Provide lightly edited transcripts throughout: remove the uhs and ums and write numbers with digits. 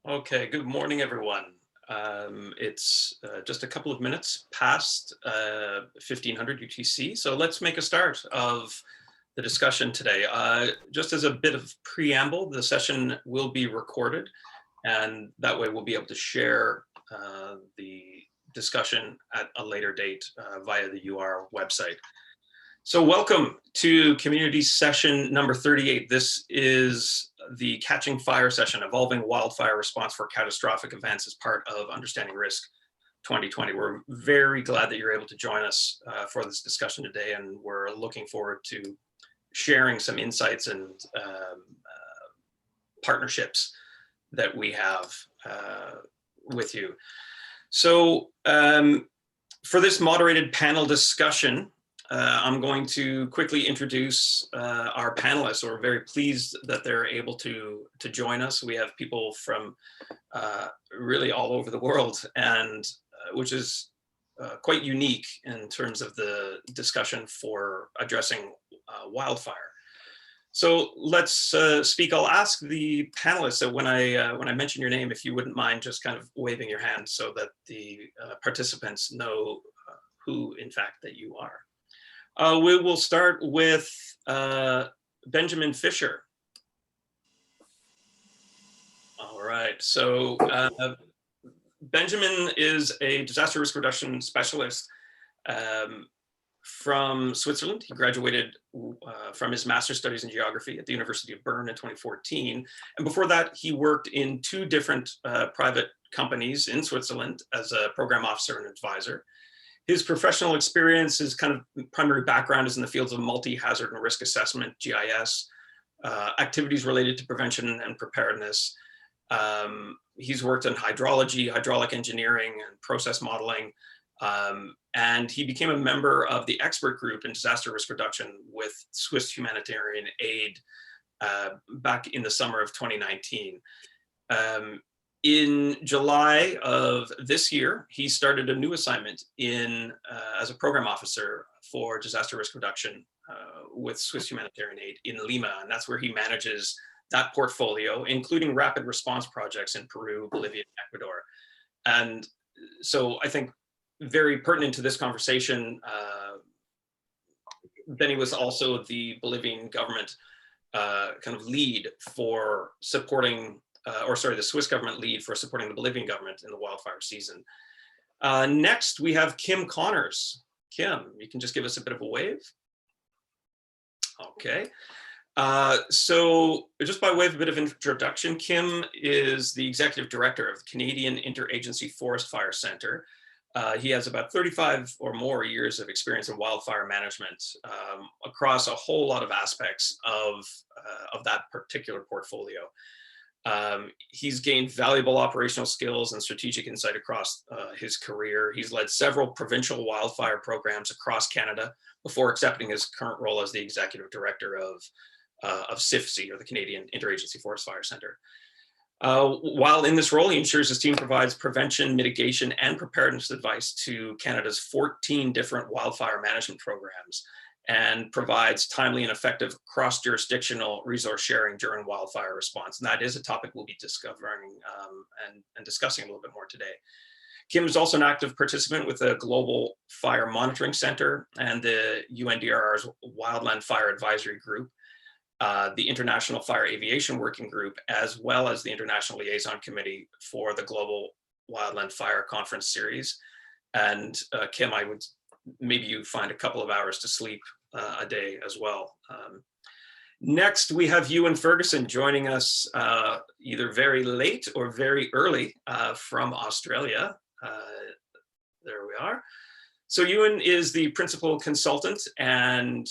Okay, good morning, everyone. It's just a couple of minutes past 1500 UTC, so let's make a start of the discussion today. Just as a bit of preamble, the session will be recorded, and that way we'll be able to share the discussion at a later date via the UR website. So welcome to community session number 38. This is the Catching Fire session, Evolving Wildfire Response for Catastrophic Events as part of Understanding Risk 2020. We're very glad that you're able to join us for this discussion today, and we're looking forward to sharing some insights and partnerships that we have with you. So for this moderated panel discussion, I'm going to quickly introduce our panelists. We're very pleased that they're able to join us. We have people from really all over the world, and which is quite unique in terms of the discussion for addressing wildfire. So let's speak. I'll ask the panelists that when I mention your name, if you wouldn't mind just kind of waving your hand so that the participants know who, in fact, that you are. We will start with Benjamin Fisher. All right, so Benjamin is a disaster risk reduction specialist from Switzerland. He graduated from his master's studies in geography at the University of Bern in 2014. And before that, he worked in two different private companies in Switzerland as a program officer and advisor. His professional experience, his kind of primary background is in the fields of multi-hazard and risk assessment, GIS, activities related to prevention and preparedness. He's worked in hydrology, hydraulic engineering, and process modeling. And he became a member of the expert group in disaster risk reduction with Swiss Humanitarian Aid back in the summer of 2019. In July of this year, he started a new assignment as a program officer for disaster risk reduction with Swiss Humanitarian Aid in Lima, and that's where he manages that portfolio, including rapid response projects in Peru, Bolivia, and Ecuador. And so I think very pertinent to this conversation, Benny was also the Bolivian government kind of lead for supporting the Swiss government lead for supporting the Bolivian government in the wildfire season. Next, we have Kim Connors. Kim, you can just give us a bit of a wave. Okay. So just by way of a bit of introduction, Kim is the executive director of the Canadian Interagency Forest Fire Center. He has about 35 or more years of experience in wildfire management across a whole lot of aspects of that particular portfolio. He's gained valuable operational skills and strategic insight across his career. He's led several provincial wildfire programs across Canada before accepting his current role as the executive director of CIFC, or the Canadian Interagency Forest Fire Center. While in this role, he ensures his team provides prevention, mitigation, and preparedness advice to Canada's 14 different wildfire management programs, and provides timely and effective cross-jurisdictional resource sharing during wildfire response. And that is a topic we'll be discovering and discussing a little bit more today. Kim is also an active participant with the Global Fire Monitoring Center and the UNDRR's Wildland Fire Advisory Group, the International Fire Aviation Working Group, as well as the International Liaison Committee for the Global Wildland Fire Conference Series. And Kim, maybe you find a couple of hours to sleep a day as well. Next, we have Ewan Ferguson joining us either very late or very early from Australia. There we are. So Ewan is the principal consultant and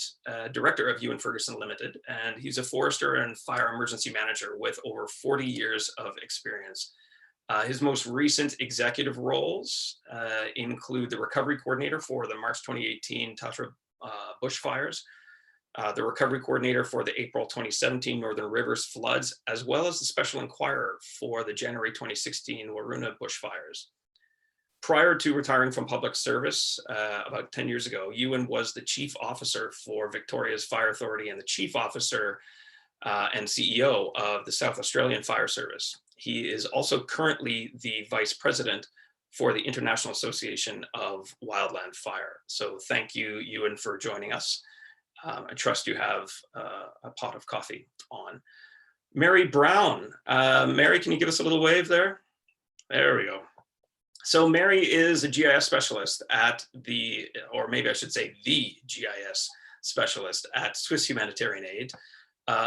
director of Ewan Ferguson Limited, and he's a forester and fire emergency manager with over 40 years of experience. His most recent executive roles include the recovery coordinator for the March 2018 Tatra bushfires, the recovery coordinator for the April 2017 Northern Rivers floods, as well as the special inquirer for the January 2016 Waruna bushfires. Prior to retiring from public service about 10 years ago, Ewan was the chief officer for Victoria's Fire Authority and the chief officer and CEO of the South Australian Fire Service. He is also currently the vice president for the International Association of Wildland Fire. So thank you, Ewan, for joining us. I trust you have a pot of coffee on. Mary Brown. Mary, can you give us a little wave there? There we go. So Mary is a GIS specialist at the, or maybe I should say the GIS specialist at Swiss Humanitarian Aid.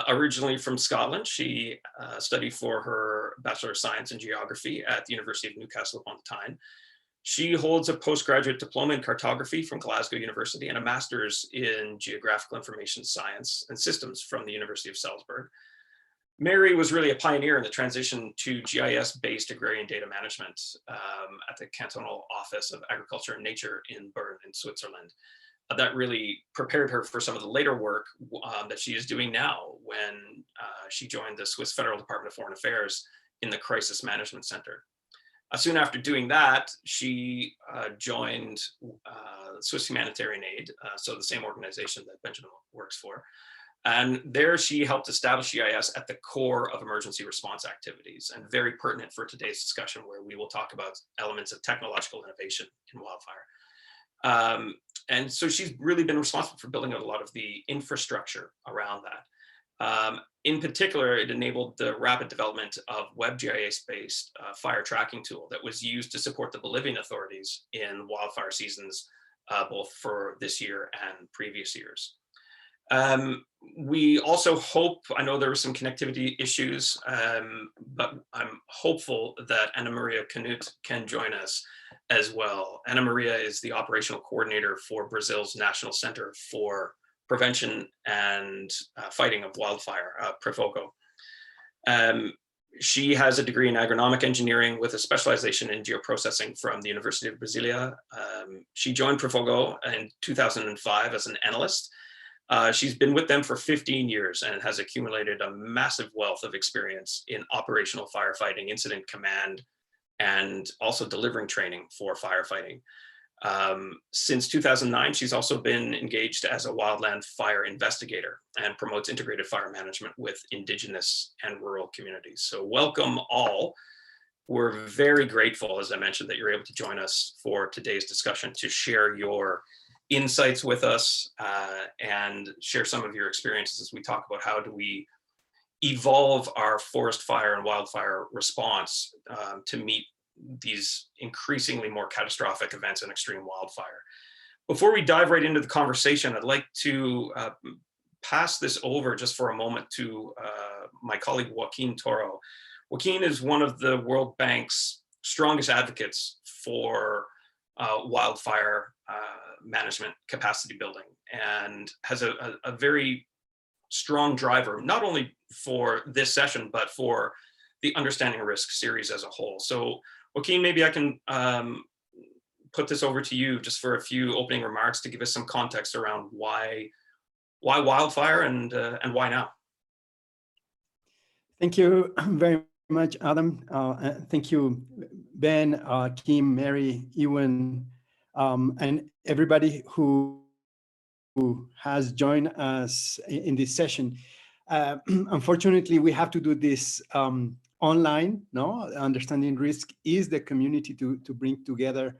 Originally from Scotland, she studied for her Bachelor of Science in Geography at the University of Newcastle upon Tyne. She holds a postgraduate diploma in cartography from Glasgow University and a master's in geographical information science and systems from the University of Salzburg. Mary was really a pioneer in the transition to GIS-based agrarian data management at the Cantonal Office of Agriculture and Nature in Bern in Switzerland. That really prepared her for some of the later work that she is doing now when she joined the Swiss Federal Department of Foreign Affairs in the Crisis Management Center. Soon after doing that, she joined Swiss Humanitarian Aid, so the same organization that Benjamin works for. And there she helped establish GIS at the core of emergency response activities, and very pertinent for today's discussion, where we will talk about elements of technological innovation in wildfire. And so she's really been responsible for building out a lot of the infrastructure around that. In particular, it enabled the rapid development of WebGIS-based fire tracking tool that was used to support the Bolivian authorities in wildfire seasons, both for this year and previous years. We also hope, I know there were some connectivity issues, but I'm hopeful that Ana Maria Canute can join us as well. Ana Maria is the operational coordinator for Brazil's National Center for Prevention and Fighting of Wildfire, Prefogo. She has a degree in agronomic engineering with a specialization in geoprocessing from the University of Brasilia. She joined Prefogo in 2005 as an analyst. She's been with them for 15 years and has accumulated a massive wealth of experience in operational firefighting, incident command, and also delivering training for firefighting. Since 2009, she's also been engaged as a wildland fire investigator and promotes integrated fire management with Indigenous and rural communities. So welcome all. We're very grateful, as I mentioned, that you're able to join us for today's discussion to share your insights with us and share some of your experiences as we talk about how do we evolve our forest fire and wildfire response to meet these increasingly more catastrophic events and extreme wildfire. Before we dive right into the conversation, I'd like to pass this over just for a moment to my colleague Joaquin Toro. Joaquin is one of the World Bank's strongest advocates for wildfire management capacity building, and has a very strong driver, not only for this session, but for the Understanding Risk series as a whole. So Joaquin, maybe I can put this over to you just for a few opening remarks to give us some context around why wildfire and why now. Thank you very much, Adam. Thank you, Ben, Kim, Mary, Ewan, and everybody who has joined us in this session. Unfortunately, we have to do this online. No, Understanding Risk is the community to bring together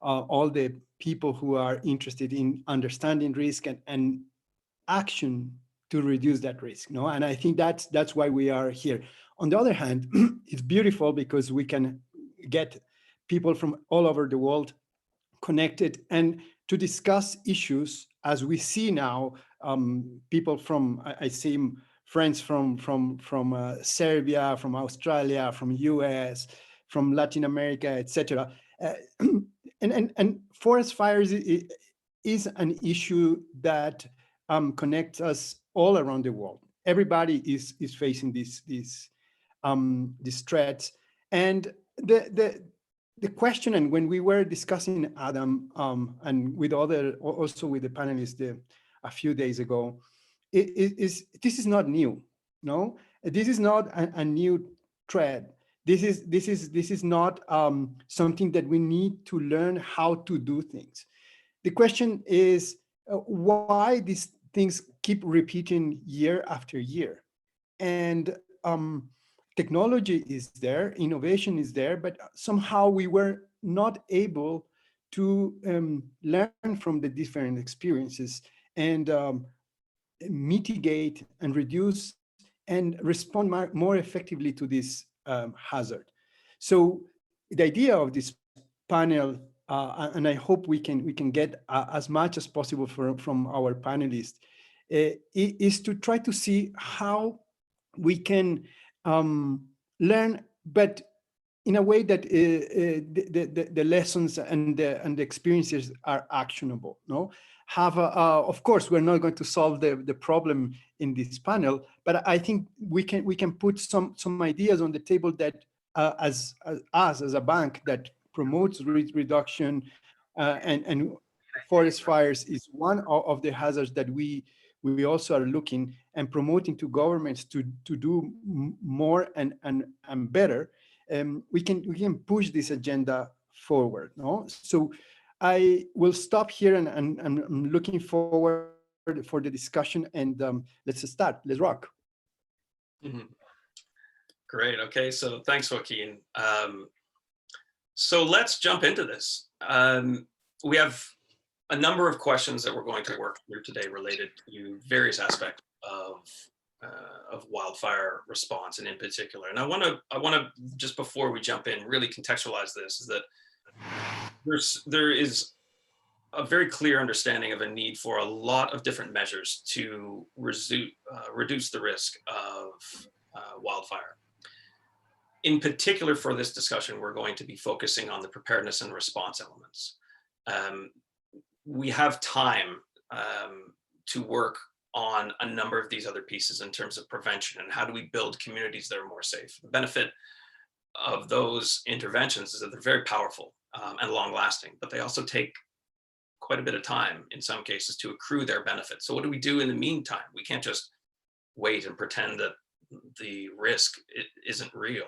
all the people who are interested in understanding risk and action to reduce that risk. No, and I think that's why we are here. On the other hand, it's beautiful because we can get people from all over the world connected and to discuss issues as we see now. People from, I see friends from Serbia, from Australia, from US, from Latin America, etc. And forest fires is an issue that connects us all around the world. Everybody is facing these threats, and the question, and when we were discussing, Adam, and with also with the panelists a few days ago, this is not new. No, this is not a new threat. This is not something that we need to learn how to do things. The question is why these things keep repeating year after year, and technology is there, innovation is there, but somehow we were not able to learn from the different experiences and mitigate and reduce and respond more effectively to this hazard. So the idea of this panel, and I hope we can get as much as possible from our panelists, is to try to see how we can learn, but in a way that the lessons and the experiences are actionable. No, of course we're not going to solve the problem in this panel, but I think we can put some ideas on the table that as us as a bank that promotes reduction and forest fires is one of the hazards that we also are looking and promoting to governments to do more and better. We can push this agenda forward. No, so I will stop here, and I'm looking forward for the discussion. And let's start. Let's rock. Mhm. Great. Okay. So thanks, Joaquin. So let's jump into this. We have a number of questions that we're going to work through today related to various aspects of wildfire response, and in particular. And I want to just before we jump in, really contextualize this: is that there is a very clear understanding of a need for a lot of different measures to reduce the risk of wildfire. In particular, for this discussion, we're going to be focusing on the preparedness and response elements. We have time to work on a number of these other pieces in terms of prevention and how do we build communities that are more safe. The benefit of those interventions is that they're very powerful and long lasting, but they also take quite a bit of time in some cases to accrue their benefits. So what do we do in the meantime? We can't just wait and pretend that the risk isn't real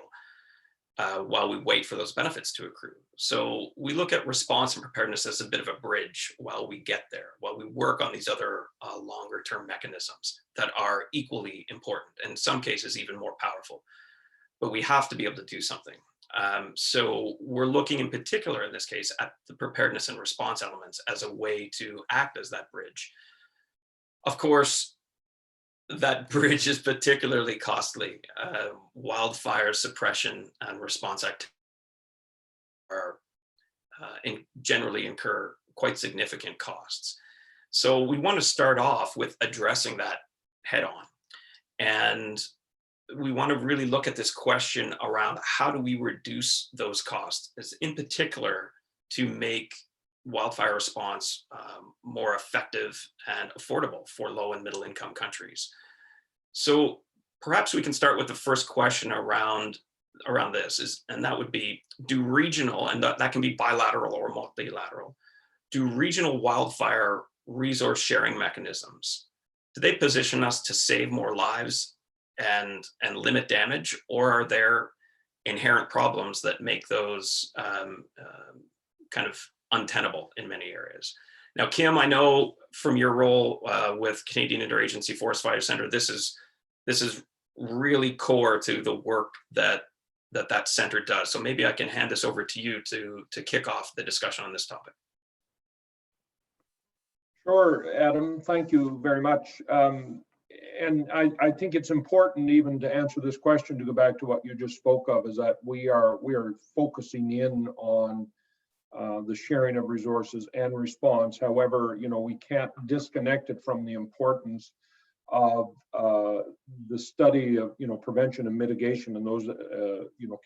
while we wait for those benefits to accrue. So we look at response and preparedness as a bit of a bridge while we get there, while we work on these other longer term mechanisms that are equally important, and in some cases even more powerful. But we have to be able to do something. So we're looking in particular in this case at the preparedness and response elements as a way to act as that bridge. Of course, that bridge is particularly costly. Wildfire suppression and response activities are generally incur quite significant costs. So we want to start off with addressing that head on. And we want to really look at this question around how do we reduce those costs, in particular to make wildfire response more effective and affordable for low and middle income countries. So perhaps we can start with the first question around this, and that would be, do regional, and that can be bilateral or multilateral, do regional wildfire resource sharing mechanisms, do they position us to save more lives and limit damage, or are there inherent problems that make those kind of untenable in many areas? Now, Kim, I know from your role with Canadian Interagency Forest Fire Center, this is really core to the work that center does. So maybe I can hand this over to you to kick off the discussion on this topic. Sure, Adam, thank you very much. And I think it's important even to answer this question, to go back to what you just spoke of, is that we are focusing in on the sharing of resources and response. However, we can't disconnect it from the importance of the study of prevention and mitigation, and those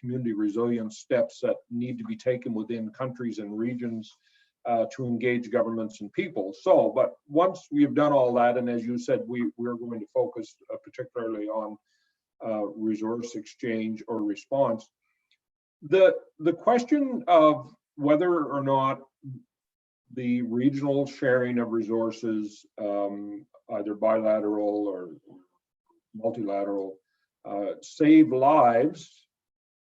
community resilience steps that need to be taken within countries and regions to engage governments and people. So, but once we've done all that, and as you said, we're going to focus particularly on resource exchange or response. The question of whether or not the regional sharing of resources, either bilateral or multilateral, save lives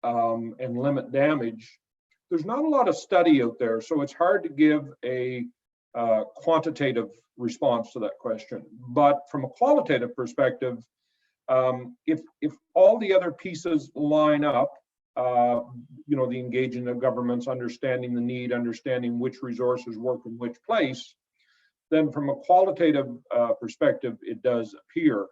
and limit damage, there's not a lot of study out there, so it's hard to give a quantitative response to that question. But from a qualitative perspective, If all the other pieces line up, the engaging of governments, understanding the need, understanding which resources work in which place, then from a qualitative perspective, it does appear.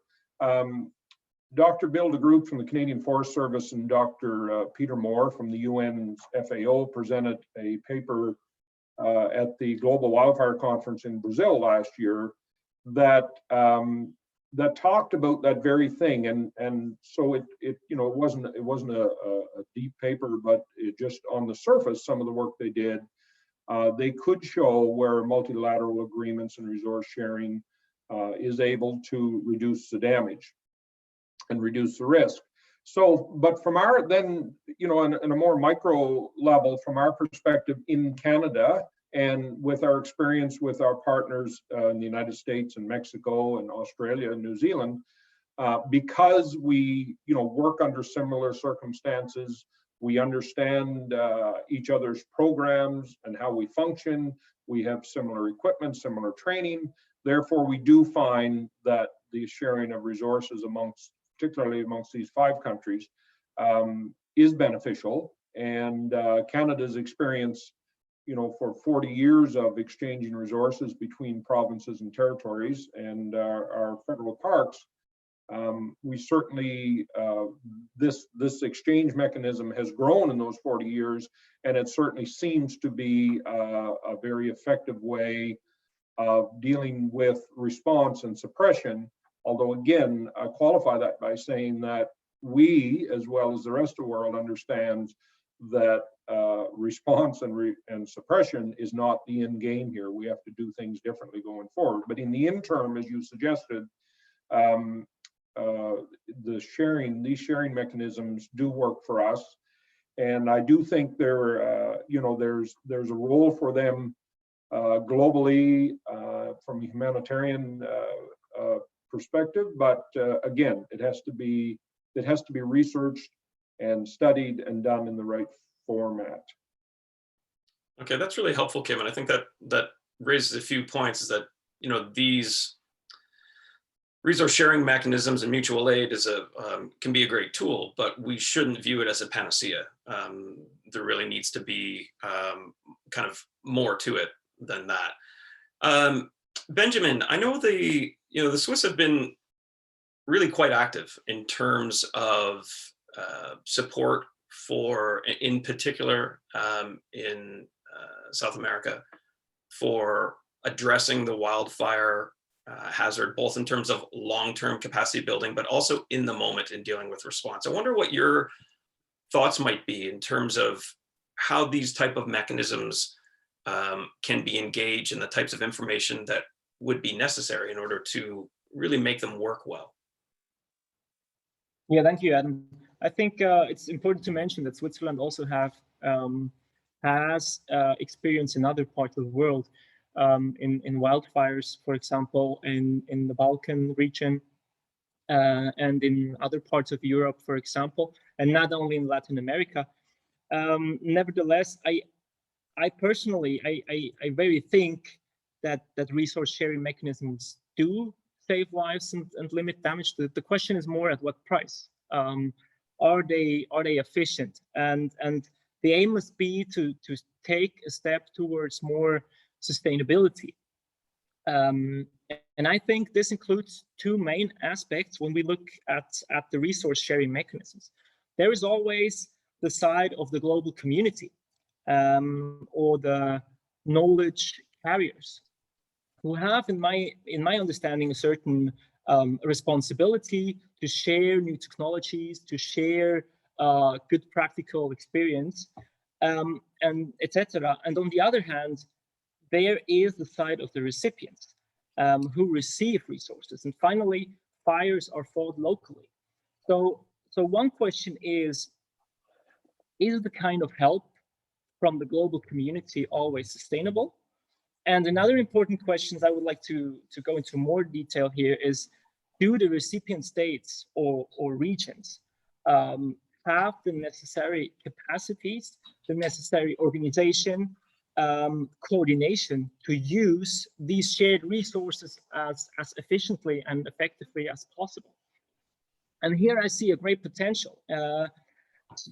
Dr. Bill de Groot from the Canadian Forest Service and Dr. Peter Moore from the UN's FAO presented a paper at the Global Wildfire Conference in Brazil last year that that talked about that very thing, and so it wasn't a deep paper, but it just on the surface, some of the work they did, they could show where multilateral agreements and resource sharing is able to reduce the damage and reduce the risk. So, but from our then, in a more micro level, from our perspective in Canada, and with our experience with our partners in the United States and Mexico and Australia and New Zealand, because we work under similar circumstances, we understand each other's programs and how we function. We have similar equipment, similar training. Therefore, we do find that the sharing of resources particularly amongst these 5 countries, is beneficial. And Canada's experience, for 40 years of exchanging resources between provinces and territories and our federal parks, we certainly, this exchange mechanism has grown in those 40 years, and it certainly seems to be a very effective way of dealing with response and suppression. Although again, I qualify that by saying that we, as well as the rest of the world, understands that response and suppression is not the end game here. We have to do things differently going forward. But in the interim, as you suggested, these sharing mechanisms do work for us, and I do think there's a role for them globally from a humanitarian perspective. But again, it has to be researched and studied and done in the right format. Okay, that's really helpful, Kim, and I think that raises a few points. Is that these resource sharing mechanisms and mutual aid can be a great tool, but we shouldn't view it as a panacea. There really needs to be kind of more to it than that. Benjamin, I know the Swiss have been really quite active in terms of support for, in particular, in South America, for addressing the wildfire hazard, both in terms of long-term capacity building, but also in the moment in dealing with response. I wonder what your thoughts might be in terms of how these type of mechanisms can be engaged in the types of information that would be necessary in order to really make them work well. Yeah, thank you, Adam. I think it's important to mention that Switzerland also has experience in other parts of the world, in wildfires, for example, in the Balkan region, and in other parts of Europe, for example, and not only in Latin America. Nevertheless, I personally, I very think that resource sharing mechanisms do save lives and limit damage. The question is more at what price. Are they efficient? And the aim must be to take a step towards more sustainability. And I think this includes 2 main aspects when we look at the resource sharing mechanisms. There is always the side of the global community, or the knowledge carriers, who have, in my understanding, a certain responsibility to share new technologies, to share good practical experience, and etc. And on the other hand, there is the side of the recipients, who receive resources. And finally, fires are fought locally. So one question is the kind of help from the global community always sustainable? And another important question I would like to go into more detail here is, do the recipient states or regions have the necessary capacities, the necessary organization, coordination to use these shared resources as efficiently and effectively as possible? And here I see a great potential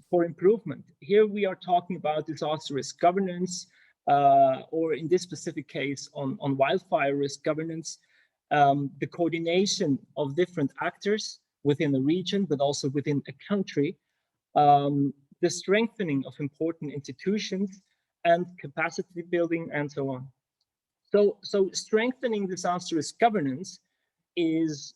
for improvement. Here we are talking about disaster risk governance, or in this specific case on wildfire risk governance, the coordination of different actors within a region, but also within a country, the strengthening of important institutions and capacity building and so on. So strengthening disaster risk governance is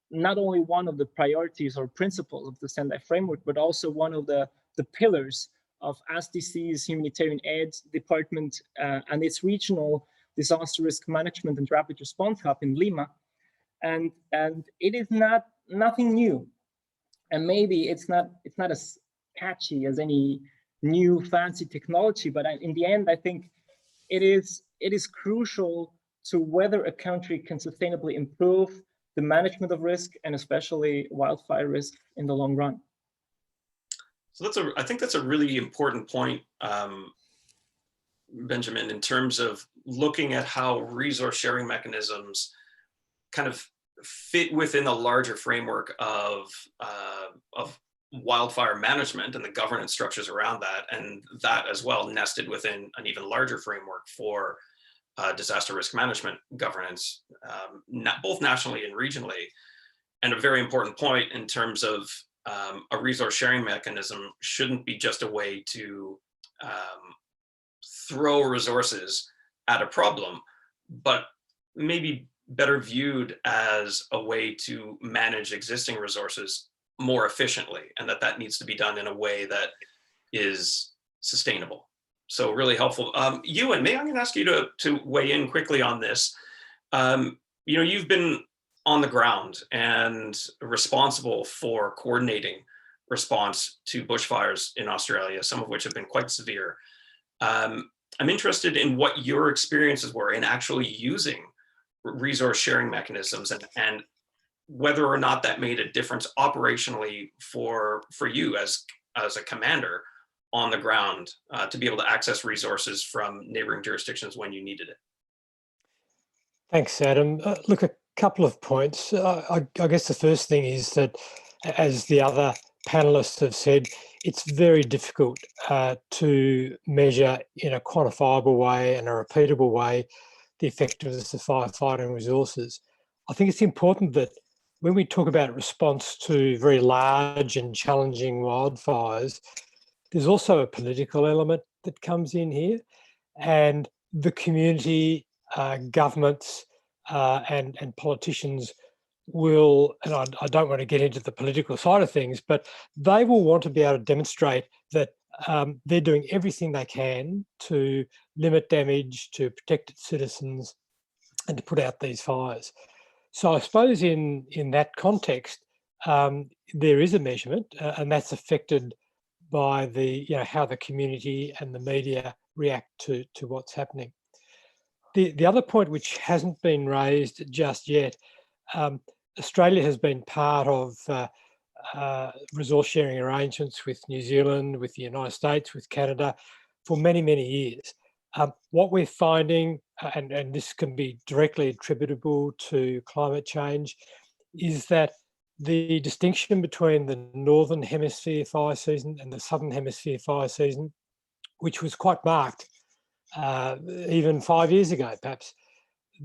not only one of the priorities or principles of the Sendai framework, but also one of the pillars of SDC's humanitarian aid department and its regional disaster risk management and rapid response hub in Lima. And it is nothing new. And maybe it's not as catchy as any new fancy technology, but in the end, I think it is crucial to whether a country can sustainably improve the management of risk, and especially wildfire risk in the long run. So I think that's a really important point, Benjamin, in terms of looking at how resource sharing mechanisms kind of fit within the larger framework of wildfire management and the governance structures around that, and that as well nested within an even larger framework for disaster risk management governance, both nationally and regionally. And a very important point in terms of a resource sharing mechanism shouldn't be just a way to throw resources at a problem, but maybe better viewed as a way to manage existing resources more efficiently, and that needs to be done in a way that is sustainable. So really helpful. Ewan, I'm going to ask you to weigh in quickly on this. You've been on the ground and responsible for coordinating response to bushfires in Australia, some of which have been quite severe. I'm interested in what your experiences were in actually using resource sharing mechanisms, and whether or not that made a difference operationally for you as a commander on the ground to be able to access resources from neighboring jurisdictions when you needed it. Thanks, Adam. Look, a couple of points. I guess the first thing is that, as the other panelists have said, it's very difficult to measure in a quantifiable way and a repeatable way the effectiveness of firefighting resources. I think it's important that when we talk about response to very large and challenging wildfires, there's also a political element that comes in here, and the community, governments, and politicians will, and I don't want to get into the political side of things, but they will want to be able to demonstrate that they're doing everything they can to limit damage, to protect its citizens, and to put out these fires. So I suppose in that context, there is a measurement, and that's affected by how the community and the media react to what's happening. The other point, which hasn't been raised just yet, Australia has been part of resource sharing arrangements with New Zealand, with the United States, with Canada for many, many years. What we're finding, and this can be directly attributable to climate change, is that the distinction between the Northern Hemisphere fire season and the Southern Hemisphere fire season, which was quite marked even 5 years ago, perhaps,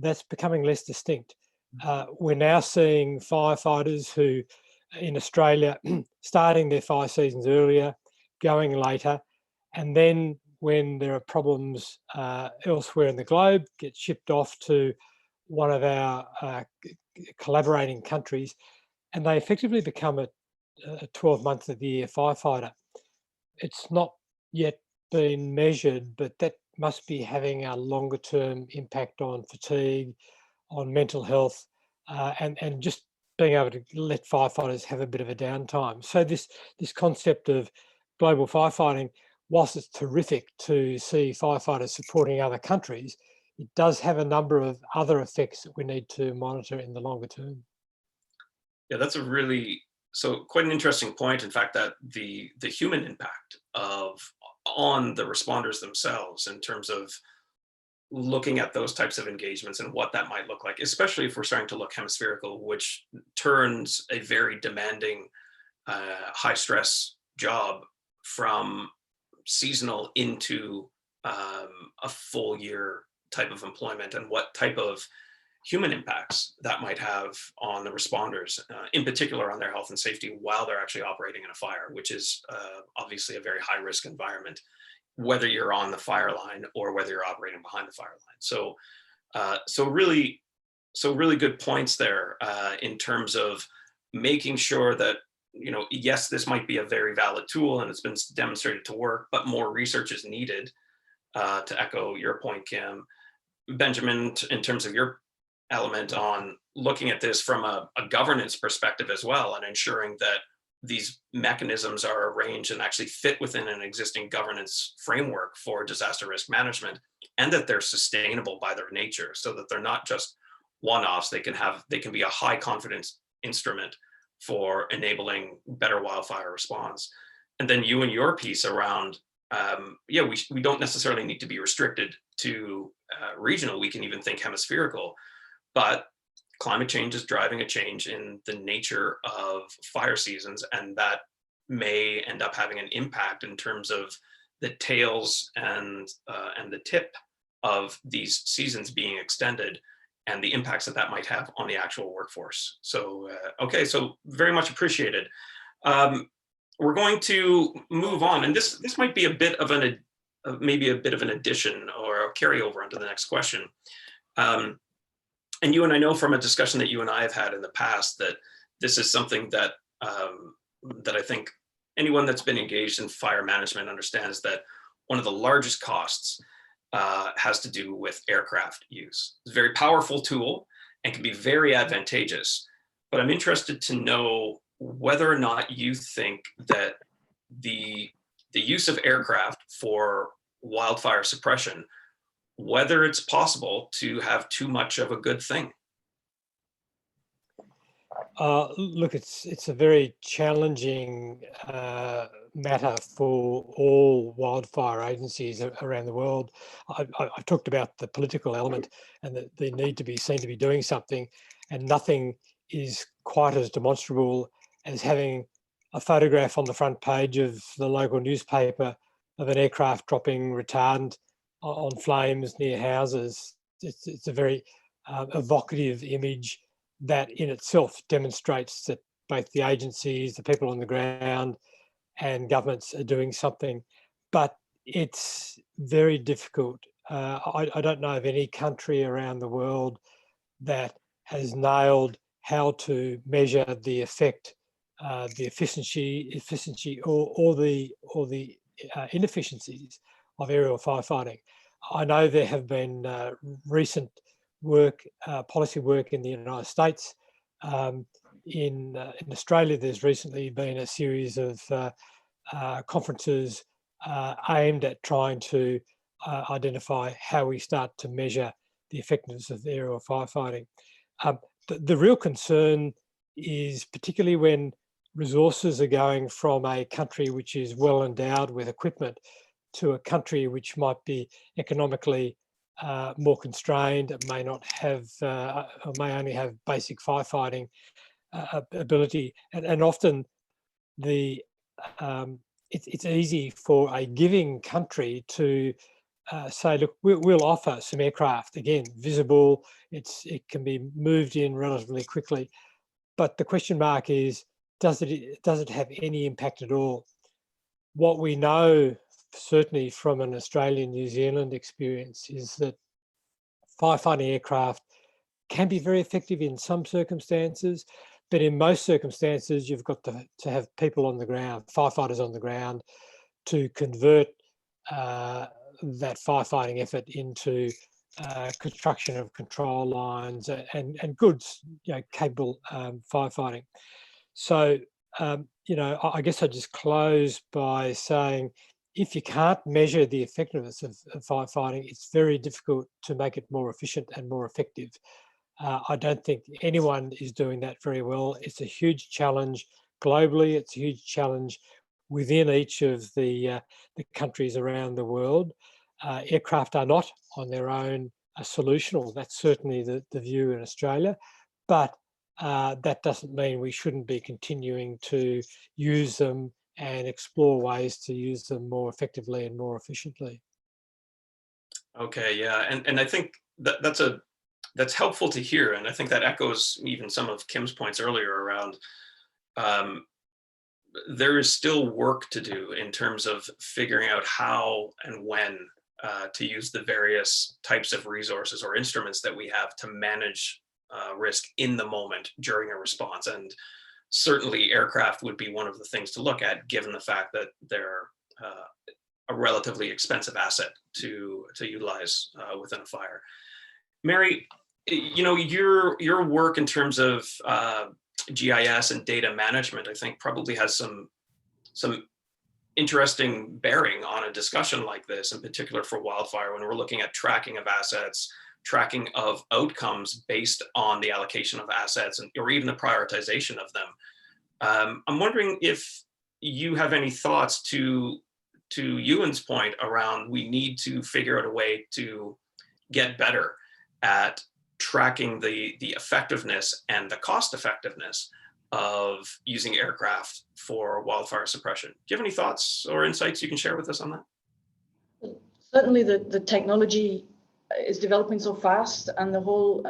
that's becoming less distinct. We're now seeing firefighters who, in Australia, starting their fire seasons earlier, going later, and then when there are problems elsewhere in the globe, get shipped off to one of our collaborating countries, and they effectively become a 12 month of the year firefighter. It's not yet been measured, but that must be having a longer term impact on fatigue, on mental health, and just being able to let firefighters have a bit of a downtime. So this concept of global firefighting, whilst it's terrific to see firefighters supporting other countries, it does have a number of other effects that we need to monitor in the longer term. Yeah, that's quite an interesting point. In fact, that the human impact on the responders themselves, in terms of looking at those types of engagements and what that might look like, especially if we're starting to look hemispherical, which turns a very demanding, high stress job from seasonal into a full year type of employment, and what type of human impacts that might have on the responders, in particular on their health and safety while they're actually operating in a fire, which is obviously a very high risk environment, whether you're on the fire line or whether you're operating behind the fire line. So really good points there in terms of making sure that, yes, this might be a very valid tool and it's been demonstrated to work, but more research is needed, to echo your point, Kim. Benjamin, in terms of your element on looking at this from a governance perspective as well, and ensuring that these mechanisms are arranged and actually fit within an existing governance framework for disaster risk management, and that they're sustainable by their nature, so that they're not just one-offs. They can be a high confidence instrument for enabling better wildfire response. And then you and your piece around, we don't necessarily need to be restricted to regional. We can even think hemispherical, but climate change is driving a change in the nature of fire seasons, and that may end up having an impact in terms of the tails and the tip of these seasons being extended, and the impacts that might have on the actual workforce. So, okay, so very much appreciated. We're going to move on, and this might be a bit of maybe a bit of an addition or a carryover into the next question. And I know from a discussion that you and I have had in the past that this is something that that I think anyone that's been engaged in fire management understands, that one of the largest costs has to do with aircraft use. It's a very powerful tool and can be very advantageous, but I'm interested to know whether or not you think that the use of aircraft for wildfire suppression, whether it's possible to have too much of a good thing. Look, it's a very challenging matter for all wildfire agencies around the world. I've talked about the political element and that they need to be seen to be doing something, and nothing is quite as demonstrable as having a photograph on the front page of the local newspaper of an aircraft dropping retardant on flames near houses. It's a very evocative image that in itself demonstrates that both the agencies, the people on the ground, and governments are doing something. But it's very difficult. I don't know of any country around the world that has nailed how to measure the effect, the efficiency, or the inefficiencies of aerial firefighting. I know there have been recent work, policy work in the United States. In Australia, there's recently been a series of conferences aimed at trying to identify how we start to measure the effectiveness of aerial firefighting. The real concern is particularly when resources are going from a country which is well endowed with equipment to a country which might be economically more constrained, it may not have, or may only have basic firefighting ability, and often it's easy for a giving country to say, look, we'll offer some aircraft, again, visible, it can be moved in relatively quickly, but the question mark is, does it have any impact at all? What we know, certainly from an Australian, New Zealand experience, is that firefighting aircraft can be very effective in some circumstances, but in most circumstances, you've got to have people on the ground, firefighters on the ground, to convert that firefighting effort into construction of control lines and goods, capable firefighting. So, I guess I just close by saying, if you can't measure the effectiveness of firefighting, it's very difficult to make it more efficient and more effective. I don't think anyone is doing that very well. It's a huge challenge globally. It's a huge challenge within each of the countries around the world. aircraft are not on their own a solution, or that's certainly the view in Australia, but that doesn't mean we shouldn't be continuing to use them and explore ways to use them more effectively and more efficiently. Okay, yeah, and I think that's helpful to hear, and I think that echoes even some of Kim's points earlier around there is still work to do in terms of figuring out how and when to use the various types of resources or instruments that we have to manage risk in the moment during a response. And certainly aircraft would be one of the things to look at, given the fact that they're a relatively expensive asset to utilize within a fire. Mary, you know, your work in terms of GIS and data management, I think probably has some interesting bearing on a discussion like this, in particular for wildfire, when we're looking at tracking of assets, tracking of outcomes based on the allocation of assets, or even the prioritization of them. I'm wondering if you have any thoughts to Ewan's point around we need to figure out a way to get better at tracking the effectiveness and the cost effectiveness of using aircraft for wildfire suppression. Do you have any thoughts or insights you can share with us on that? Certainly the technology is developing so fast, and the whole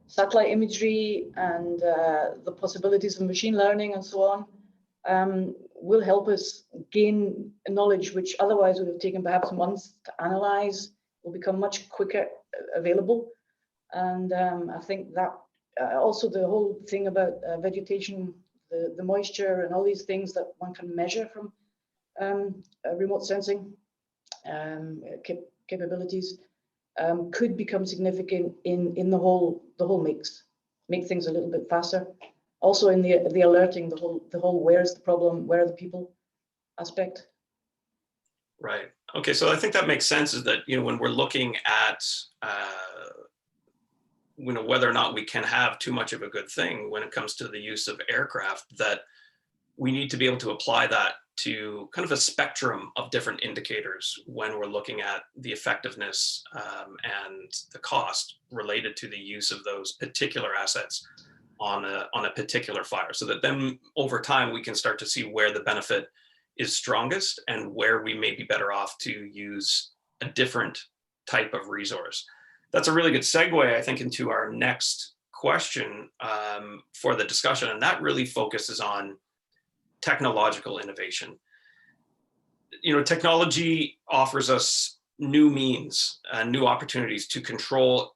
satellite imagery and the possibilities of machine learning and so on will help us gain knowledge which otherwise would have taken perhaps months to analyze, will become much quicker available. And I think that also the whole thing about vegetation, the moisture and all these things that one can measure from remote sensing capabilities could become significant in the whole mix, make things a little bit faster. Also in the alerting, the whole where's the problem, where are the people aspect. Right. Okay. So I think that makes sense, is that, you know, when we're looking at you know, whether or not we can have too much of a good thing when it comes to the use of aircraft, that we need to be able to apply that to kind of a spectrum of different indicators when we're looking at the effectiveness and the cost related to the use of those particular assets on a particular fire, so that then over time we can start to see where the benefit is strongest and where we may be better off to use a different type of resource. That's a really good segue, I think, into our next question for the discussion, and that really focuses on technological innovation. You know, technology offers us new means and new opportunities to control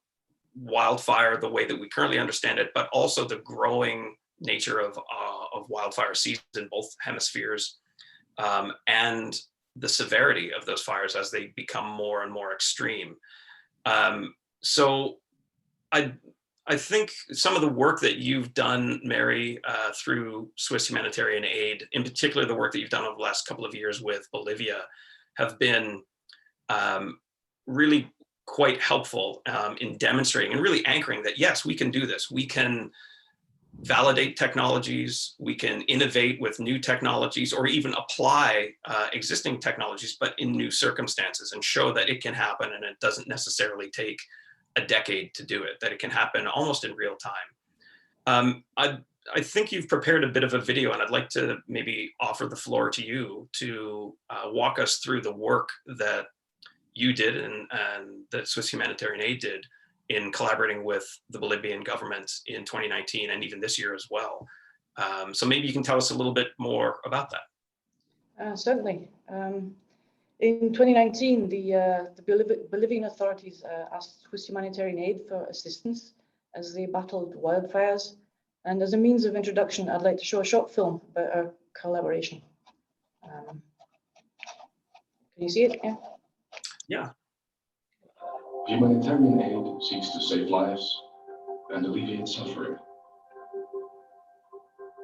wildfire the way that we currently understand it, but also the growing nature of wildfire seasons in both hemispheres, and the severity of those fires as they become more and more extreme. So I think some of the work that you've done, Mary, through Swiss Humanitarian Aid, in particular the work that you've done over the last couple of years with Bolivia, have been really quite helpful in demonstrating and really anchoring that, yes, we can do this. We can validate technologies, we can innovate with new technologies, or even apply existing technologies, but in new circumstances, and show that it can happen, and it doesn't necessarily take a decade to do it, that it can happen almost in real time. I think you've prepared a bit of a video, and I'd like to maybe offer the floor to you to walk us through the work that you did and that Swiss Humanitarian Aid did in collaborating with the Bolivian government in 2019 and even this year as well. So maybe you can tell us a little bit more about that. Certainly. In 2019, the Bolivian authorities asked Swiss Humanitarian Aid for assistance as they battled wildfires. And as a means of introduction, I'd like to show a short film about our collaboration. Can you see it? Yeah. Yeah. Humanitarian aid seeks to save lives and alleviate suffering.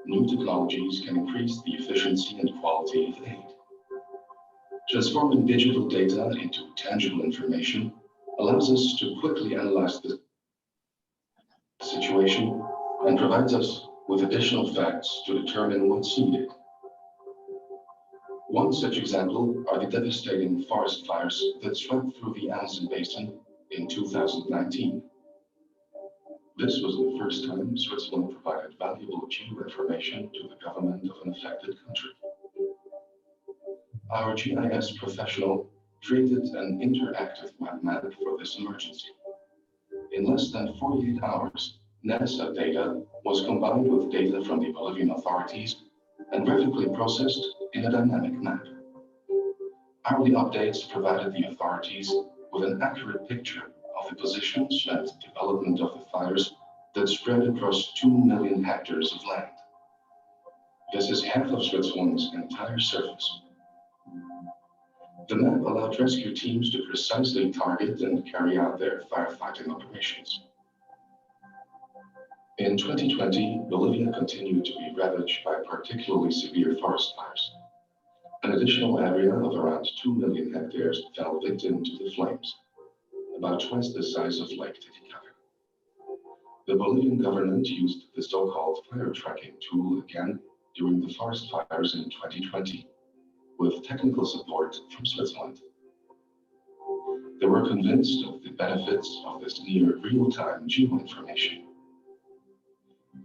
New technologies can increase the efficiency and quality of aid. Transforming digital data into tangible information allows us to quickly analyze the situation and provides us with additional facts to determine what's needed. One One such example are the devastating forest fires that swept through the Amazon basin in 2019. This was the first time Switzerland provided valuable geo-information to the government of an affected country. Our GIS professional created an interactive web map for this emergency. In less than 48 hours, NASA data was combined with data from the Bolivian authorities and graphically processed in a dynamic map. Hourly updates provided the authorities with an accurate picture of the positions and development of the fires that spread across 2 million hectares of land. This is half of Switzerland's entire surface. The map allowed rescue teams to precisely target and carry out their firefighting operations. In 2020, Bolivia continued to be ravaged by particularly severe forest fires. An additional area of around 2 million hectares fell victim to the flames, about twice the size of Lake Titicaca. The Bolivian government used the so-called fire tracking tool again during the forest fires in 2020, with technical support from Switzerland. They were convinced of the benefits of this near real-time geoinformation.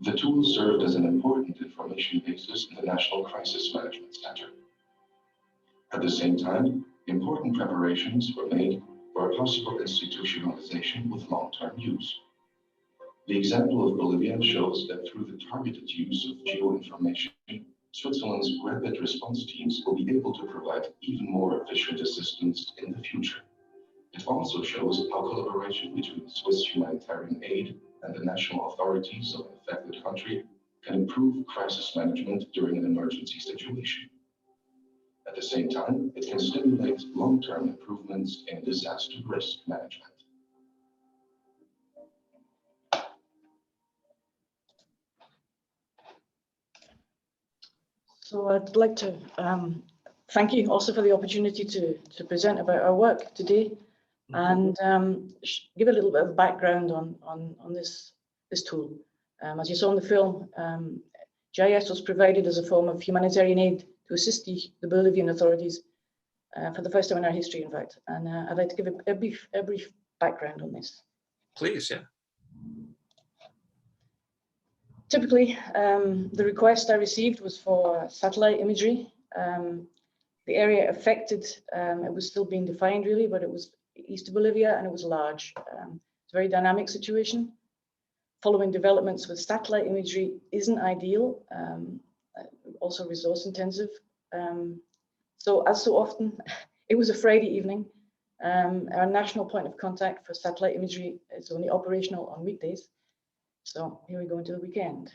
The tool served as an important information basis in the National Crisis Management Center. At the same time, important preparations were made for a possible institutionalization with long-term use. The example of Bolivia shows that through the targeted use of geoinformation, Switzerland's rapid response teams will be able to provide even more efficient assistance in the future. It also shows how collaboration between Swiss humanitarian aid and the national authorities of an affected country can improve crisis management during an emergency situation. At the same time, it can stimulate long-term improvements in disaster risk management. So I'd like to thank you also for the opportunity to present about our work today and give a little bit of background on this tool. As you saw in the film, GIS was provided as a form of humanitarian aid to assist the Bolivian authorities for the first time in our history, in fact. And I'd like to give a brief background on this. Please, yeah. Typically, the request I received was for satellite imagery. The area affected, it was still being defined really, but it was east of Bolivia and it was large. It's a very dynamic situation. Following developments with satellite imagery isn't ideal, also resource intensive. So as so often, it was a Friday evening. Our national point of contact for satellite imagery is only operational on weekdays. So here we go into the weekend.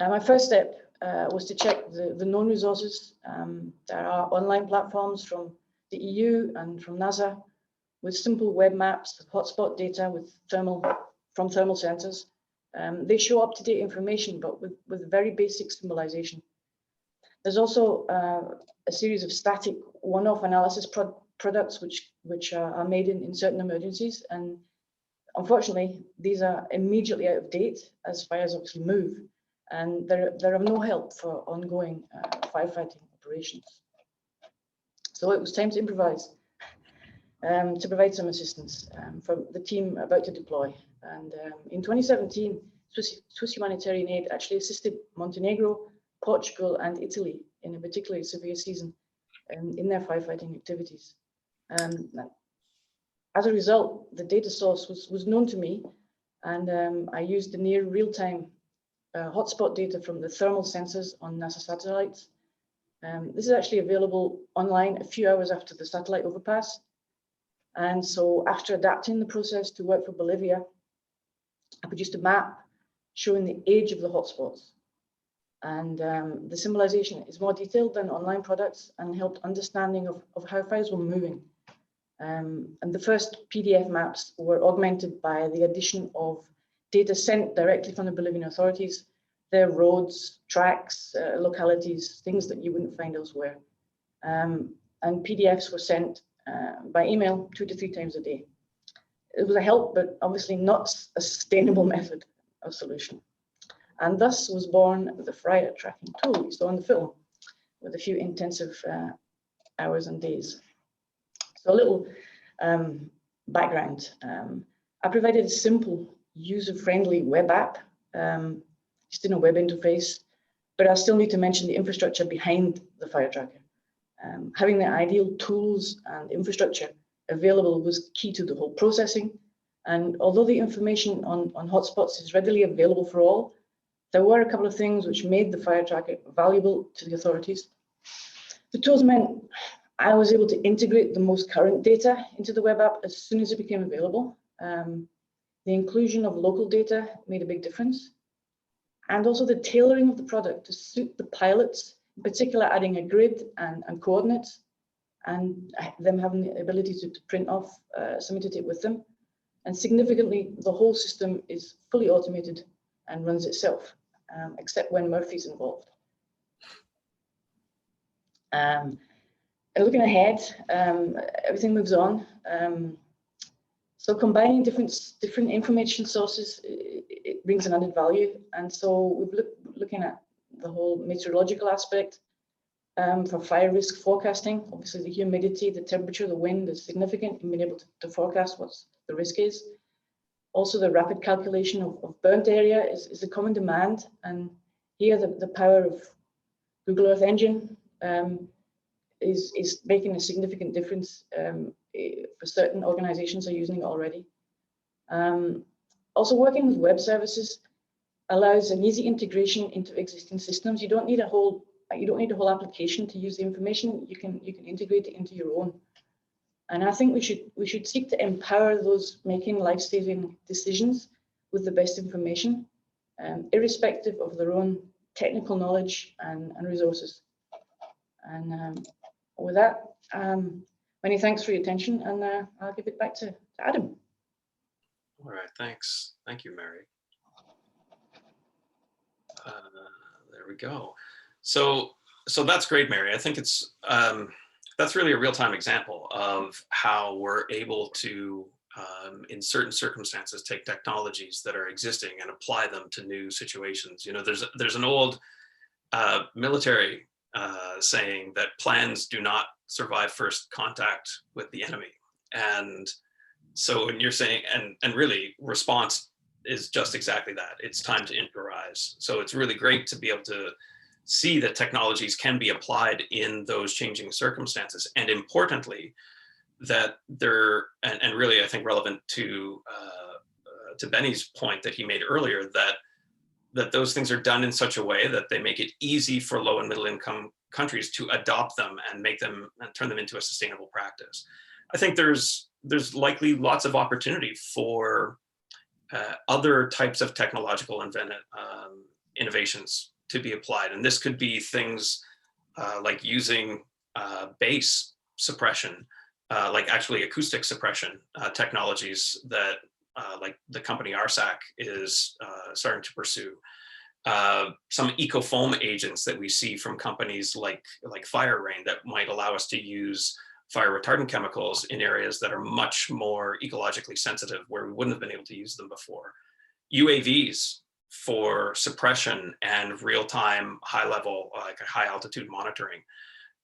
My first step was to check the known resources. There are online platforms from the EU and from NASA with simple web maps of hotspot data from thermal sensors. They show up-to-date information, but with very basic symbolization. There's also a series of static one-off analysis products which are made in certain emergencies, and unfortunately, these are immediately out of date as fires obviously move, and they're of no help for ongoing firefighting operations. So it was time to improvise, to provide some assistance for the team about to deploy. And in 2017, Swiss humanitarian aid actually assisted Montenegro, Portugal, and Italy in a particularly severe season in their firefighting activities. As a result, the data source was known to me, and I used the near real-time hotspot data from the thermal sensors on NASA satellites. This is actually available online a few hours after the satellite overpass. And so after adapting the process to work for Bolivia, I produced a map showing the age of the hotspots. And the symbolization is more detailed than online products and helped understanding of how fires were moving. And the first PDF maps were augmented by the addition of data sent directly from the Bolivian authorities, their roads, tracks, localities, things that you wouldn't find elsewhere. And PDFs were sent by email 2 to 3 times a day. It was a help, but obviously not a sustainable method of solution. And thus was born the fire tracking tool you saw in the film. with a few intensive hours and days. So a little background. I provided a simple, user-friendly web app, just in a web interface, but I still need to mention the infrastructure behind the fire tracker. Having the ideal tools and infrastructure available was key to the whole processing. And although the information on hotspots is readily available for all, there were a couple of things which made the fire tracker valuable to the authorities. The tools meant I was able to integrate the most current data into the web app as soon as it became available. The inclusion of local data made a big difference. And also the tailoring of the product to suit the pilots, in particular adding a grid and coordinates, and them having the ability to print off something to take with them. And significantly, the whole system is fully automated and runs itself, except when Murphy's involved. And looking ahead, everything moves on. So combining different information sources, it brings an added value. And so we've looking at the whole meteorological aspect for fire risk forecasting. Obviously, the humidity, the temperature, the wind is significant in being able to forecast what the risk is. Also, the rapid calculation of burnt area is a common demand. And here, the power of Google Earth Engine is making a significant difference for certain organizations are using it already. Also, working with web services allows an easy integration into existing systems. You don't need a whole application to use the information. You can integrate it into your own. And I think we should seek to empower those making life-saving decisions with the best information, irrespective of their own technical knowledge and resources. And with that, many thanks for your attention, and I'll give it back to Adam. All right, thanks. Thank you, Mary. There we go. So that's great, Mary. I think it's that's really a real-time example of how we're able to, in certain circumstances, take technologies that are existing and apply them to new situations. You know, there's an old military saying that plans do not survive first contact with the enemy. And so when you're saying, and really response is just exactly that. It's time to improvise. So it's really great to be able to see that technologies can be applied in those changing circumstances. And importantly, that they're, and really I think relevant to Benny's point that he made earlier, that those things are done in such a way that they make it easy for low and middle income countries to adopt them and make them and turn them into a sustainable practice. I think there's likely lots of opportunity for other types of technological innovations to be applied. And this could be things like using bass suppression, like actually acoustic suppression technologies that like the company RSAC is starting to pursue. Some eco-foam agents that we see from companies like Fire Rain that might allow us to use fire retardant chemicals in areas that are much more ecologically sensitive, where we wouldn't have been able to use them before. UAVs for suppression and real-time high-level, like high-altitude monitoring.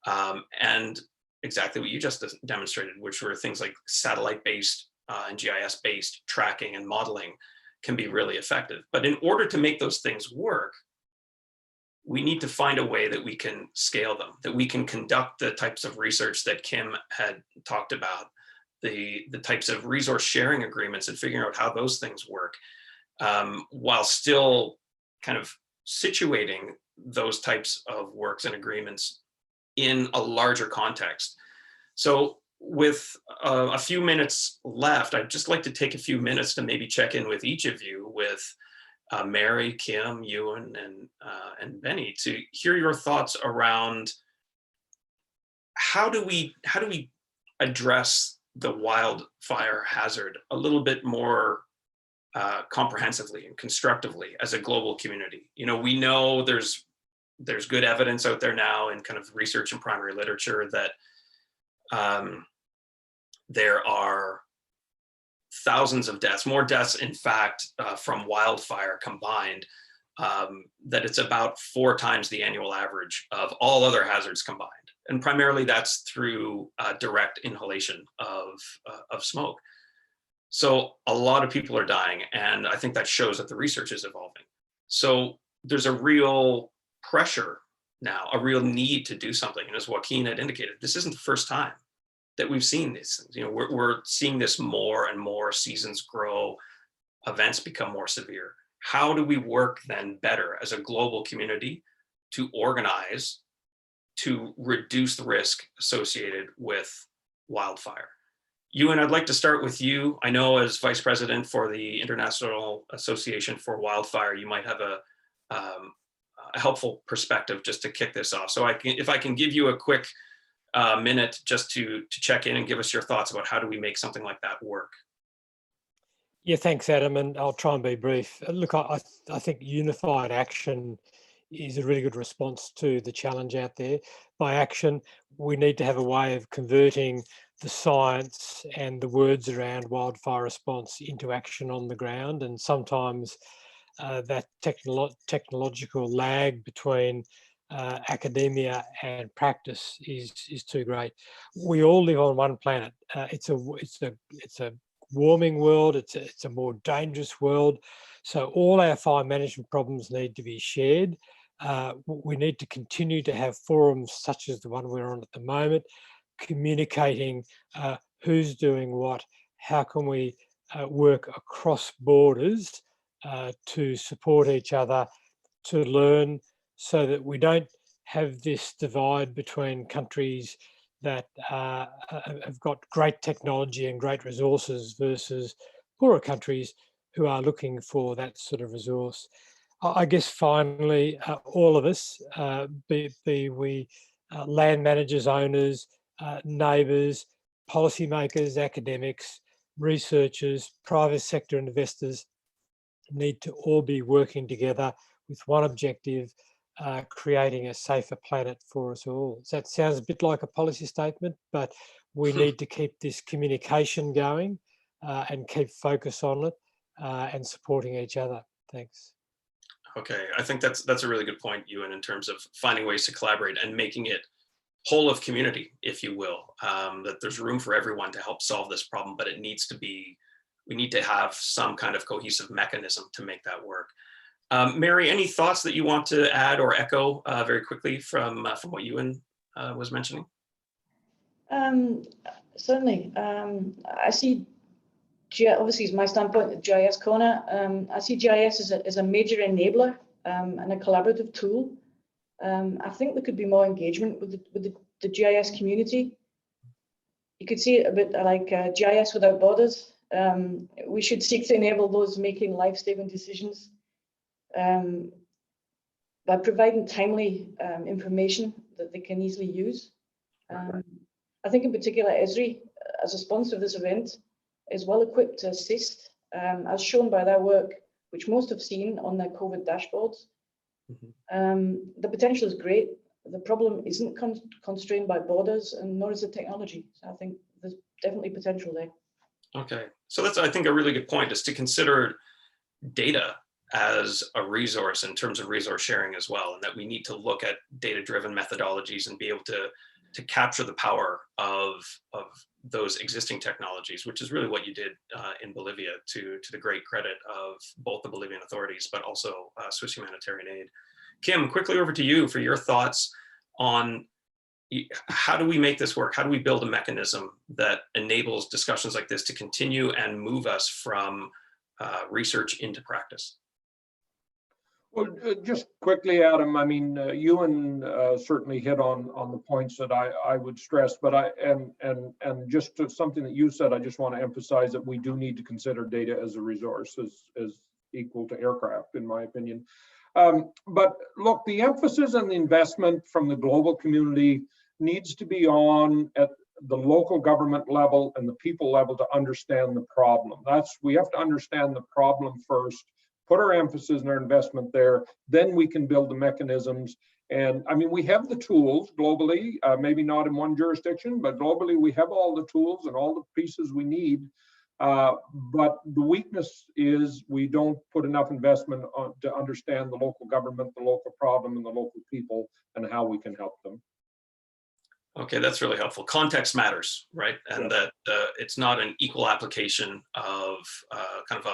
And exactly what you just demonstrated, which were things like satellite-based and GIS-based tracking and modeling can be really effective. But in order to make those things work, we need to find a way that we can scale them, that we can conduct the types of research that Kim had talked about, the types of resource sharing agreements and figuring out how those things work, while still kind of situating those types of works and agreements in a larger context. So with a few minutes left, I'd just like to take a few minutes to maybe check in with each of you, with Mary, Kim, Ewan, and Benny, to hear your thoughts around how do we address the wildfire hazard a little bit more comprehensively and constructively as a global community. You know, we know there's good evidence out there now in kind of research and primary literature that there are thousands of deaths, more deaths in fact from wildfire combined that it's about 4 times the annual average of all other hazards combined. And primarily that's through direct inhalation of smoke. So a lot of people are dying, and I think that shows that the research is evolving. So there's a real pressure now, a real need to do something. And as Joaquin had indicated, this isn't the first time that we've seen these things. You know, we're seeing this more and more, seasons grow, events become more severe. How do we work then better as a global community to organize to reduce the risk associated with wildfire? Ewan, I'd like to start with you. I know as Vice President for the International Association for Wildfire, you might have a helpful perspective just to kick this off. So if I can give you a quick minute just to check in and give us your thoughts about how do we make something like that work. Yeah, thanks, Adam, and I'll try and be brief. Look, I think unified action is a really good response to the challenge out there. By action, we need to have a way of converting the science and the words around wildfire response into action on the ground, and sometimes that technological lag between academia and practice is too great. We all live on one planet. It's a warming world. It's a more dangerous world. So all our fire management problems need to be shared. We need to continue to have forums such as the one we're on at the moment, communicating who's doing what, how can we work across borders to support each other, to learn, so that we don't have this divide between countries that have got great technology and great resources versus poorer countries who are looking for that sort of resource. I guess finally, all of us, be we land managers, owners, neighbours, policymakers, academics, researchers, private sector investors, need to all be working together with one objective, creating a safer planet for us all. So that sounds a bit like a policy statement, but we need to keep this communication going and keep focus on it and supporting each other. Thanks. Okay, I think that's a really good point, Ewan, in terms of finding ways to collaborate and making it whole of community, if you will, that there's room for everyone to help solve this problem, but it needs to be, we need to have some kind of cohesive mechanism to make that work. Mary, any thoughts that you want to add or echo very quickly from what Ewan was mentioning? Certainly. I see, obviously, it's my standpoint at GIS Kona. I see GIS as a major enabler and a collaborative tool. I think there could be more engagement with the GIS community. You could see it a bit like GIS without borders. We should seek to enable those making life-saving decisions by providing timely information that they can easily use. I think in particular, ESRI, as a sponsor of this event, is well equipped to assist, as shown by their work, which most have seen on their COVID dashboards. The potential is great. The problem isn't constrained by borders, and nor is the technology. So I think there's definitely potential there. Okay, so that's, I think, a really good point, is to consider data as a resource in terms of resource sharing as well, and that we need to look at data-driven methodologies and be able to capture the power of those existing technologies, which is really what you did in Bolivia, to the great credit of both the Bolivian authorities, but also Swiss Humanitarian Aid. Kim, quickly over to you for your thoughts on how do we make this work? How do we build a mechanism that enables discussions like this to continue and move us from research into practice? Well, just quickly, Adam, I mean, Ewan certainly hit on the points that I would stress, but and just to something that you said, I just want to emphasize that we do need to consider data as a resource, as equal to aircraft, in my opinion. But look, the emphasis and the investment from the global community needs to be on at the local government level and the people level to understand the problem. We have to understand the problem first, put our emphasis and our investment there, then we can build the mechanisms. And I mean, we have the tools globally, maybe not in one jurisdiction, but globally we have all the tools and all the pieces we need But the weakness is we don't put enough investment to understand the local government, the local problem, and the local people, and how we can help them. Okay, that's really helpful. Context matters, right? And that it's not an equal application of kind of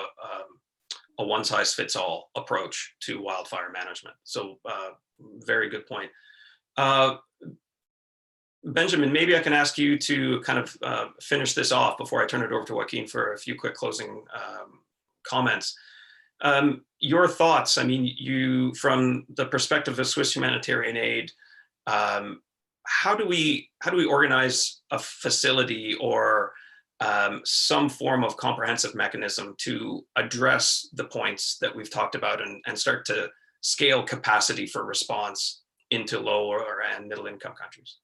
a one-size-fits-all approach to wildfire management. So very good point. Benjamin, maybe I can ask you to kind of finish this off before I turn it over to Joaquin for a few quick closing comments. Your thoughts, I mean, you, from the perspective of Swiss humanitarian aid, how do we organize a facility or some form of comprehensive mechanism to address the points that we've talked about and start to scale capacity for response into lower and middle income countries?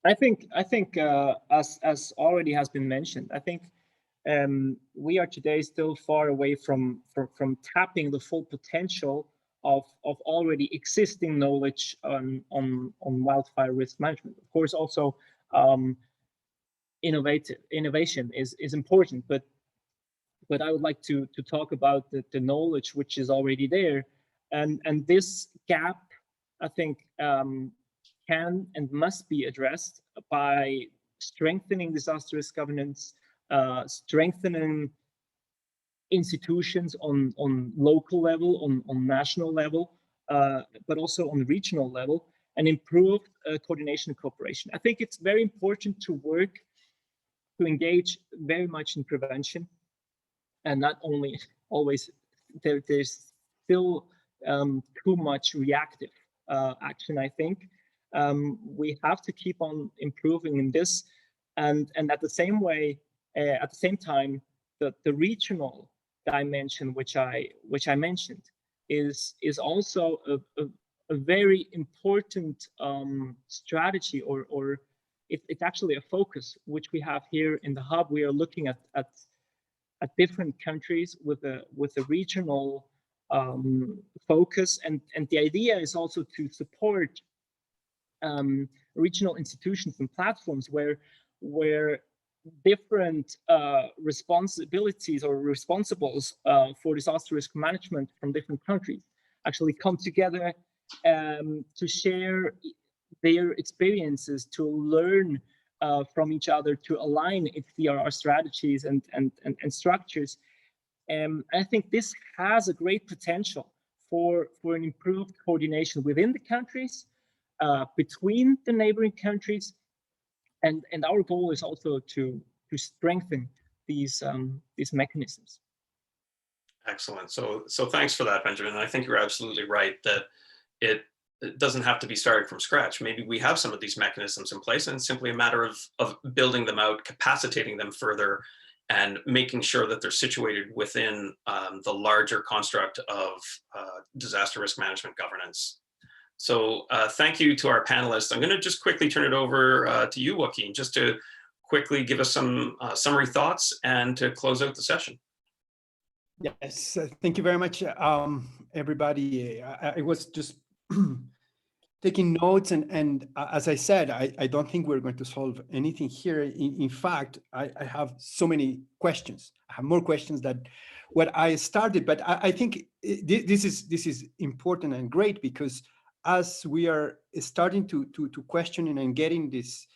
I think as already has been mentioned, I think we are today still far away from tapping the full potential of already existing knowledge on wildfire risk management. Of course, also innovation is important, but I would like to talk about the knowledge which is already there, and this gap, I think, can and must be addressed by strengthening disaster risk governance, strengthening institutions on local level, on national level, but also on regional level, and improved coordination and cooperation. I think it's very important to engage very much in prevention, and not only always, there's still too much reactive action, I think. We have to keep on improving in this, and at the same time, the regional dimension which I mentioned is also a very important strategy, or it's actually a focus which we have here in the hub. We are looking at different countries with a regional focus, and the idea is also to support regional institutions and platforms where different responsibilities or responsibles for disaster risk management from different countries actually come together to share their experiences, to learn from each other, to align its DRR strategies and structures. I think this has a great potential for an improved coordination within the countries, between the neighboring countries, and our goal is also to strengthen these mechanisms. Excellent. So thanks for that, Benjamin. I think you're absolutely right that it doesn't have to be started from scratch. Maybe we have some of these mechanisms in place, and it's simply a matter of building them out, capacitating them further, and making sure that they're situated within the larger construct of disaster risk management governance. So thank you to our panelists. I'm going to just quickly turn it over to you, Joaquin, just to quickly give us some summary thoughts and to close out the session. Yes, thank you very much, everybody. I was just taking notes, and as I said, I don't think we're going to solve anything here. In fact, I have so many questions. I have more questions than what I started, but I think this is important and great, because as we are starting to questioning and getting these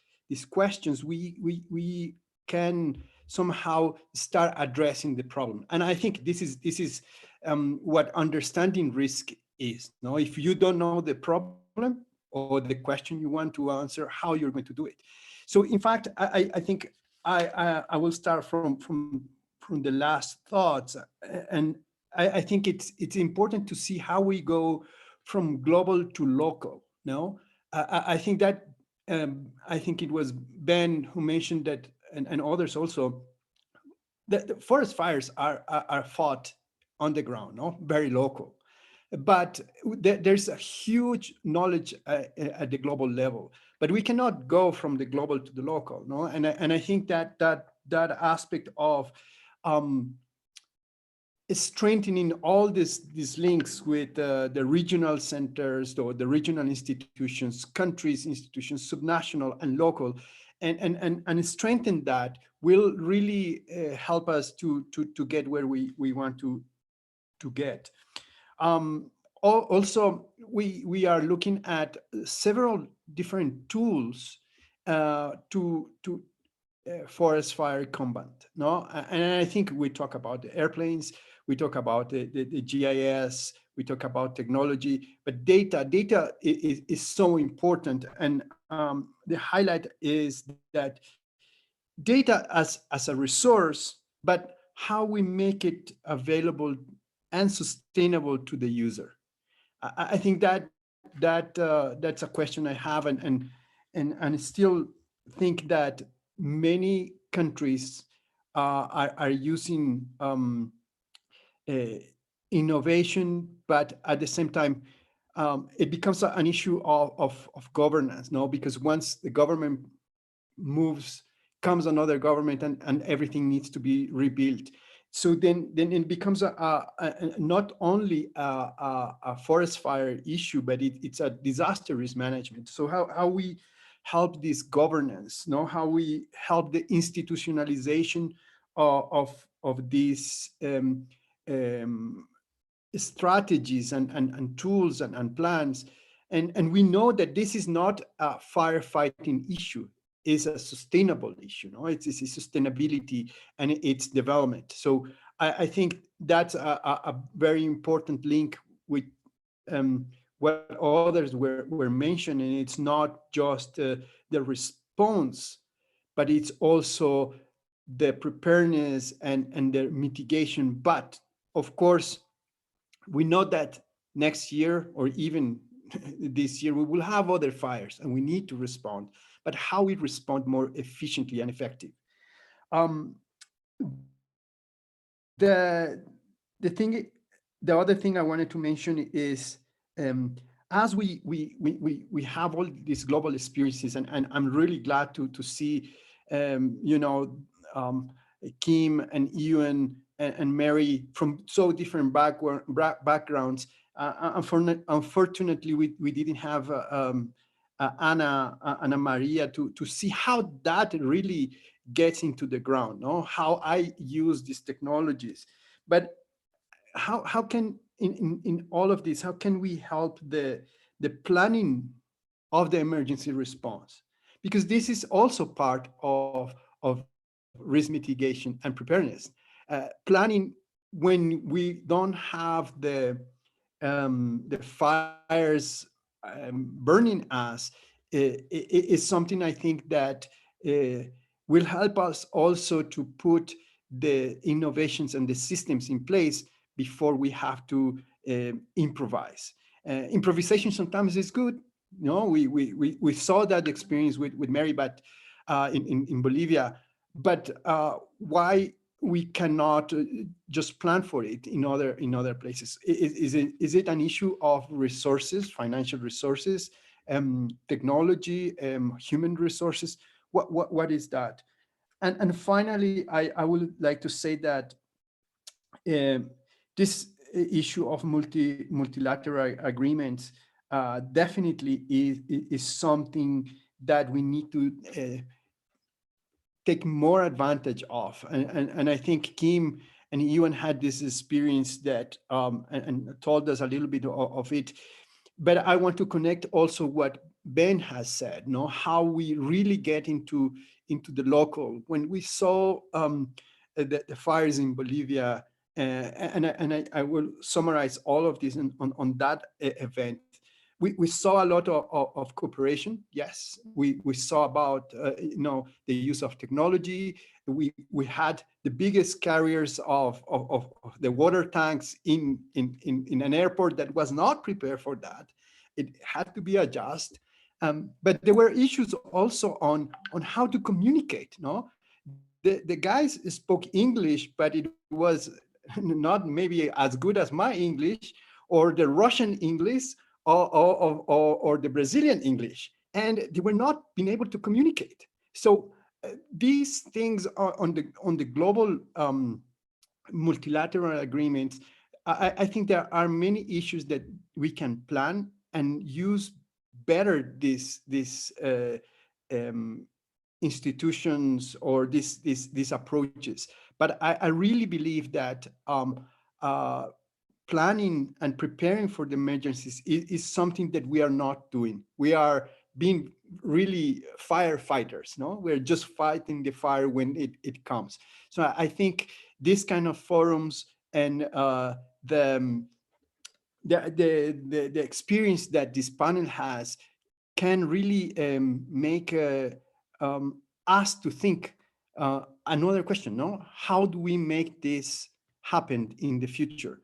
questions, we can somehow start addressing the problem. And I think this is what understanding risk is. Now, if you don't know the problem or the question you want to answer, how you're going to do it. So in fact, I think I will start from the last thoughts, and I think it's important to see how we go from global to local. No, I think that I think it was Ben who mentioned that, and others also, that the forest fires are fought on the ground, no, very local. But there's a huge knowledge at the global level, but we cannot go from the global to the local, no. And I think that aspect of strengthening all these links with the regional centers or the regional institutions, countries, institutions, subnational and local, and strengthen that will really help us to get where we want to get. Also, we are looking at several different tools to forest fire combat. No, and I think we talk about the airplanes, we talk about the GIS, we talk about technology, but data is so important. And the highlight is that data as a resource, but how we make it available and sustainable to the user. I think that's a question I have, and still think that many countries are using innovation, but at the same time, it becomes an issue of governance, no? Because once the government moves, comes another government, and everything needs to be rebuilt. So then it becomes not only a forest fire issue, but it's a disaster risk management. So how we help this governance, no? How we help the institutionalization of these strategies and tools and plans. And we know that this is not a firefighting issue, is a sustainable issue. No, it's sustainability and its development. So I think that's a very important link with what others were mentioning. It's not just the response, but it's also the preparedness and the mitigation. But of course, we know that next year or even this year, we will have other fires and we need to respond, but how we respond more efficiently and effective. The other thing I wanted to mention is, as we have all these global experiences, and I'm really glad to see, Kim and Ewan and Mary from so different backgrounds. Unfortunately, we didn't have Anna Maria to see how that really gets into the ground, no? How I use these technologies. But how can, in all of this, how can we help the planning of the emergency response? Because this is also part of risk mitigation and preparedness. Planning when we don't have the fires burning us is something I think that will help us also to put the innovations and the systems in place before we have to improvise. Improvisation sometimes is good. We saw that experience with Mary, but in Bolivia. But why we cannot just plan for it in other places? Is it an issue of resources, financial resources, technology, human resources? What is that? And finally, I would like to say that this issue of multilateral agreements definitely is something that we need to take more advantage of. And I think Kim and Ewan had this experience that and told us a little bit of it. But I want to connect also what Ben has said, how we really get into the local. When we saw the fires in Bolivia, and I will summarize all of this on that event. We saw a lot of cooperation. Yes, we saw about the use of technology. We had the biggest carriers of the water tanks in an airport that was not prepared for that. It had to be adjusted. But there were issues also on how to communicate. The guys spoke English, but it was not maybe as good as my English or the Russian English or the Brazilian English, and they were not being able to communicate. So these things are on the global multilateral agreements, I think there are many issues that we can plan and use better these institutions or these approaches. But I really believe that planning and preparing for the emergencies is something that we are not doing. We are being really firefighters, no? We're just fighting the fire when it comes. So I think this kind of forums and the experience that this panel has can really make us to think another question, no? How do we make this happen in the future?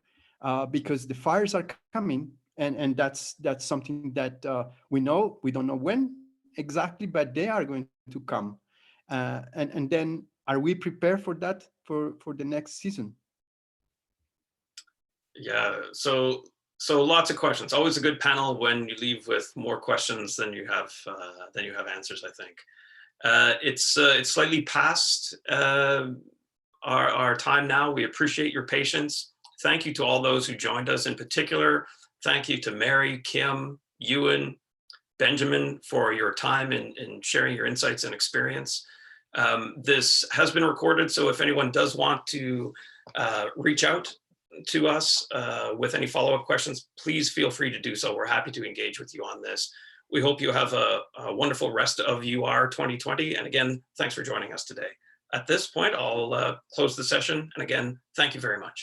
Because the fires are coming, and that's something that we know. We don't know when exactly, but they are going to come. And then are we prepared for that for the next season? Yeah, so lots of questions. Always a good panel when you leave with more questions than you have answers, I think. It's slightly past our time now. We appreciate your patience. Thank you to all those who joined us. In particular, thank you to Mary, Kim, Ewan, Benjamin for your time in sharing your insights and experience. This has been recorded, so if anyone does want to reach out to us with any follow-up questions, please feel free to do so. We're happy to engage with you on this. We hope you have a wonderful rest of UR 2020. And again, thanks for joining us today. At this point, I'll close the session. And again, thank you very much.